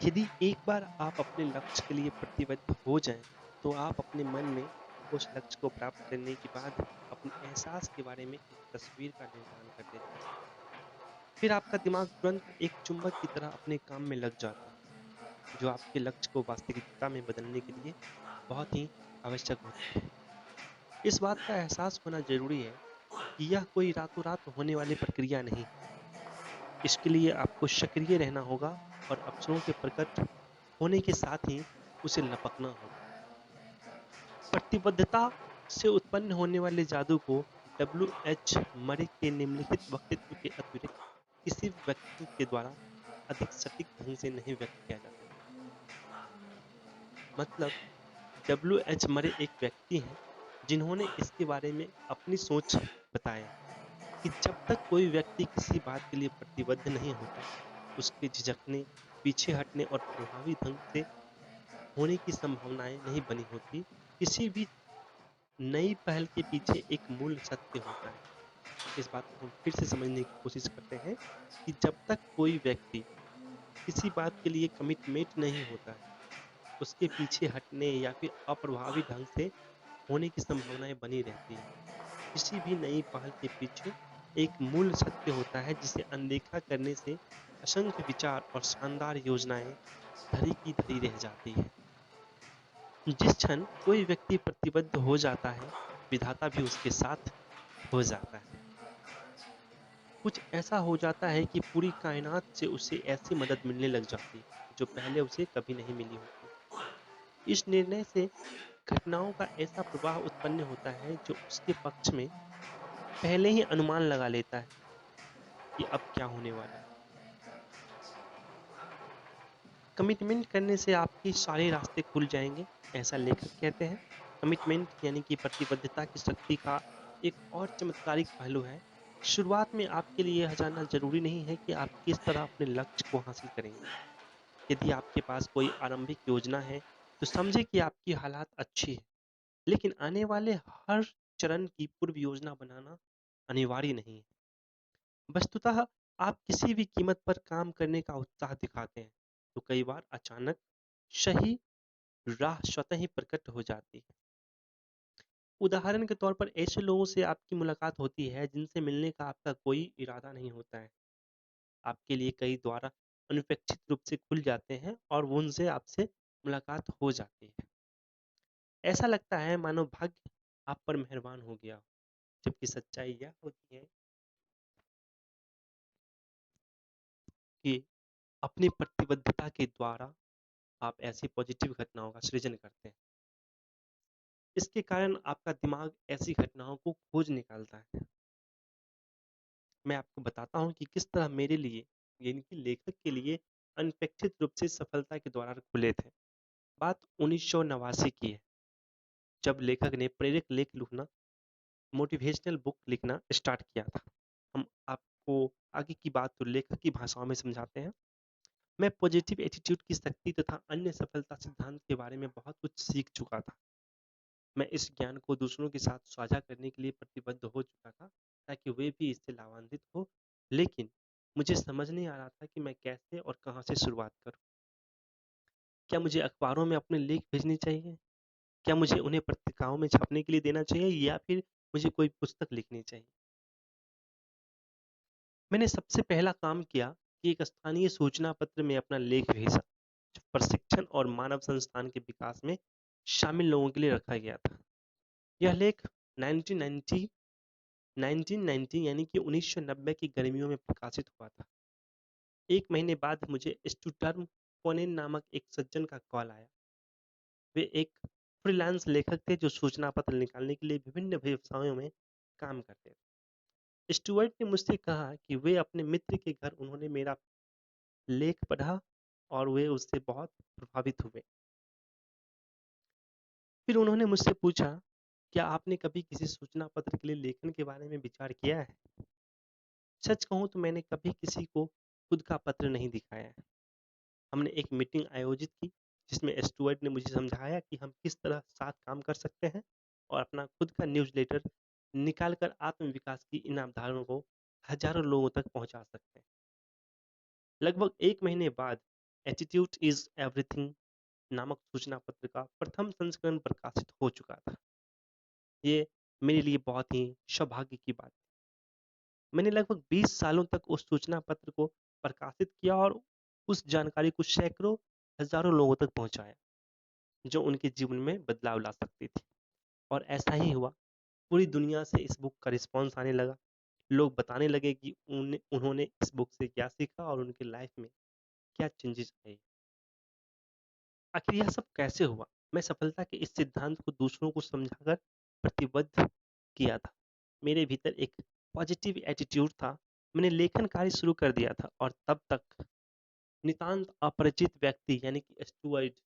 यदि एक बार आप अपने लक्ष्य के लिए प्रतिबद्ध हो जाएं, तो आप अपने मन में उस लक्ष्य को प्राप्त करने के बाद अपने एहसास के बारे में एक तस्वीर का निर्माण कर देते हैं। फिर आपका दिमाग तुरंत एक चुंबक की तरह अपने काम में लग जाता है, जो आपके लक्ष्य को वास्तविकता में बदलने के लिए बहुत ही आवश्यक होती है। इस बात का एहसास होना जरूरी है कि यह कोई रातों रात होने वाली प्रक्रिया नहीं है। इसके लिए आपको सक्रिय रहना होगा और अवसरों के प्रकट होने के साथ ही उसे लपकना होगा। प्रतिबद्धता से उत्पन्न होने वाले जादू को डब्ल्यू एच मरे के निम्नलिखित वक्तव्य के अतिरिक्त किसी भी व्यक्तित्व के द्वारा अधिक सटीक ढंग से नहीं व्यक्त किया जा सकता। मतलब डब्ल्यू एच मरे एक व्यक्ति हैं जिन्होंने इसके बारे में अपनी सोच बताया कि जब तक कोई व्यक्ति किसी बात के लिए प्रतिबद्ध नहीं होता, उसके झिझकने, पीछे हटने और प्रभावी ढंग से होने की संभावनाएं नहीं बनी होती। किसी भी नई पहल के पीछे एक मूल सत्य होता है। इस बात को हम फिर से समझने की कोशिश करते हैं कि जब तक कोई व्यक्ति किसी बात के लिए कमिटमेंट नहीं होता है, उसके पीछे हटने या फिर अप्रभावी ढंग से होने की संभावनाएं बनी रहती है। किसी भी नई पहल के पीछे एक मूल सत्य होता है जिसे अनदेखा करने से असंख्य विचार और शानदार योजनाएं धरी की धरी रह जाती है। जिस क्षण कोई व्यक्ति प्रतिबद्ध हो जाता है, विधाता भी उसके साथ हो जाता है। कुछ ऐसा हो जाता है कि पूरी कायनात से उसे ऐसी मदद मिलने लग जाती है जो पहले उसे कभी नहीं मिली होती। इस निर्णय से घटनाओं का ऐसा प्रवाह उत्पन्न होता है जो उसके पक्ष में पहले ही अनुमान लगा लेता है कि अब क्या होने वाला है। कमिटमेंट करने से आपके सारे रास्ते खुल जाएंगे, ऐसा लेखक कहते हैं। कमिटमेंट यानी कि प्रतिबद्धता की शक्ति का एक और चमत्कारिक पहलू है। शुरुआत में आपके लिए यह जानना जरूरी नहीं है कि आप किस तरह अपने लक्ष्य को हासिल करेंगे। यदि आपके पास कोई आरंभिक योजना है, तो समझे कि आपकी हालात अच्छी है, लेकिन आने वाले हर चरण की पूर्व योजना बनाना अनिवार्य नहीं है। वस्तुतः आप किसी भी कीमत पर काम करने का उत्साह दिखाते हैं, तो कई बार अचानक सही राह स्वतः ही प्रकट हो जाती है। उदाहरण के तौर पर ऐसे लोगों से आपकी मुलाकात होती है जिनसे मिलने का आपका कोई इरादा नहीं होता है। आपके लिए कई द्वारा अनपेक्षित रूप से खुल जाते हैं और वो उनसे आपसे मुलाकात हो जाती है। ऐसा लगता है मानो भाग्य आप पर मेहरबान हो गया हो, जबकि सच्चाई यह होती है कि अपनी प्रतिबद्धता के द्वारा आप ऐसी पॉजिटिव घटनाओं का सृजन करते हैं। इसके कारण आपका दिमाग ऐसी घटनाओं को खोज निकालता है। मैं आपको बताता हूँ कि किस तरह मेरे लिए, यानी कि लेखक के लिए, अनपेक्षित रूप से सफलता के द्वार खुले थे। बात 1989 की है, जब लेखक ने प्रेरक लेख लिखना, मोटिवेशनल बुक लिखना स्टार्ट किया था। हम आपको आगे की बात तो लेखक की भाषाओं में समझाते हैं। मैं पॉजिटिव एटीट्यूड की शक्ति तथा अन्य सफलता सिद्धांत के बारे में बहुत कुछ सीख चुका था। मैं इस ज्ञान को दूसरों के साथ साझा करने के लिए प्रतिबद्ध हो चुका था, ताकि वे भी इससे लाभान्वित हो। लेकिन मुझे समझ नहीं आ रहा था कि मैं कैसे और कहाँ से शुरुआत करूँ। क्या मुझे अखबारों में अपने लेख भेजने चाहिए? क्या मुझे उन्हें पत्रिकाओं में छापने के लिए देना चाहिए, या फिर मुझे कोई पुस्तक लिखनी चाहिए? मैंने सबसे पहला काम किया कि एक स्थानीय सूचना पत्र में अपना लेख भेजा, जो प्रशिक्षण और मानव संस्थान के विकास में शामिल लोगों के लिए रखा गया था। यह लेख 1990 1990 यानी कि 1990 की गर्मियों में प्रकाशित हुआ था। एक महीने बाद मुझे स्टुटर्म पोनेन नामक एक सज्जन का कॉल आया। वे एक फ्रीलांस लेखक थे जो सूचना पत्र निकालने के लिए विभिन्न व्यवसायों में काम करते थे। स्टुअर्ट ने मुझसे कहा कि वे अपने मित्र के घर उन्होंने मेरा लेख पढ़ा और वे उससे बहुत प्रभावित हुए। फिर उन्होंने मुझसे पूछा, क्या आपने कभी किसी सूचना पत्र के लिए लेखन के बारे में विचार किया है? सच कहूँ तो मैंने कभी किसी को खुद का पत्र नहीं दिखाया है। हमने एक मीटिंग आयोजित की जिसमें स्टुअर्ट ने मुझे समझाया कि हम किस तरह साथ काम कर सकते हैं और अपना खुद का न्यूज़लेटर निकालकर आत्मविकास की इन अवधारणाओं को हजारों लोगों तक पहुंचा सकते हैं। लगभग एक महीने बाद एटीट्यूड इज़ एवरीथिंग नामक सूचना पत्र का प्रथम संस्करण प्रकाशित हो चुका था। ये मेरे लिए बहुत ही सौभाग्य की बात। मैंने लगभग 20 सालों तक उस सूचना पत्र को प्रकाशित किया और उस जानकारी को सैकड़ों, हज़ारों लोगों तक पहुँचाया, जो उनके जीवन में बदलाव ला सकती थी। और ऐसा ही हुआ। पूरी दुनिया से इस बुक का रिस्पॉन्स आने लगा। लोग बताने लगे कि उन्होंने इस बुक से क्या सीखा और उनकी लाइफ में क्या चेंजेस आए। आखिर यह सब कैसे हुआ? मैं सफलता के इस सिद्धांत को दूसरों को समझाकर प्रतिबद्ध किया था। मेरे भीतर एक पॉजिटिव एटीट्यूड था। मैंने लेखन कार्य शुरू कर दिया था और तब तक नितांत अपरिचित व्यक्ति यानी कि स्टुअर्ट